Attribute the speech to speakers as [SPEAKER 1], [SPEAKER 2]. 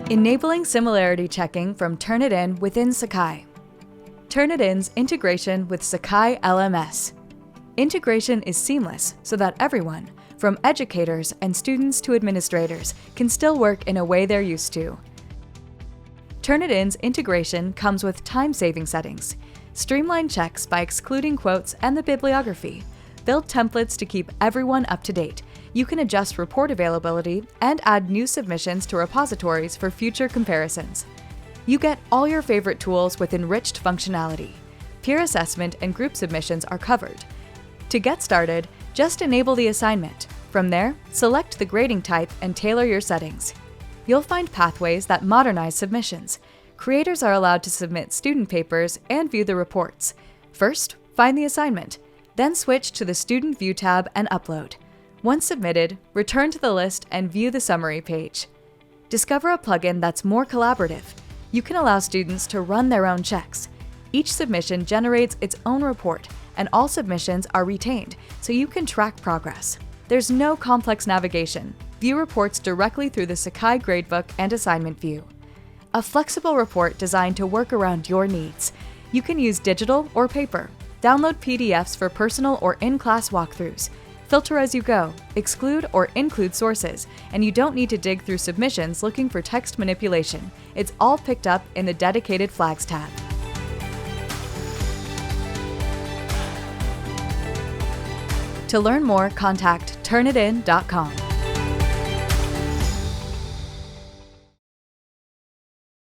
[SPEAKER 1] Enabling similarity checking from Turnitin within Sakai. Turnitin's integration with Sakai LMS. Integration is seamless so that everyone, from educators and students to administrators, can still work in a way they're used to. Turnitin's integration comes with time-saving settings, streamlined checks by excluding quotes and the bibliography, build templates to keep everyone up to date. You can adjust report availability and add new submissions to repositories for future comparisons. You get all your favorite tools with enriched functionality. Peer assessment and group submissions are covered. To get started, just enable the assignment. From there, select the grading type and tailor your settings. You'll find pathways that modernize submissions. Creators are allowed to submit student papers and view the reports. First, find the assignment, then switch to the Student View tab and upload. Once submitted, return to the list and view the summary page. Discover a plugin that's more collaborative. You can allow students to run their own checks. Each submission generates its own report, and all submissions are retained, so you can track progress. There's no complex navigation. View reports directly through the Sakai Gradebook and Assignment View. A flexible report designed to work around your needs. You can use digital or paper. Download PDFs for personal or in-class walkthroughs. Filter as you go, exclude or include sources, and you don't need to dig through submissions looking for text manipulation. It's all picked up in the dedicated Flags tab. To learn more, contact Turnitin.com.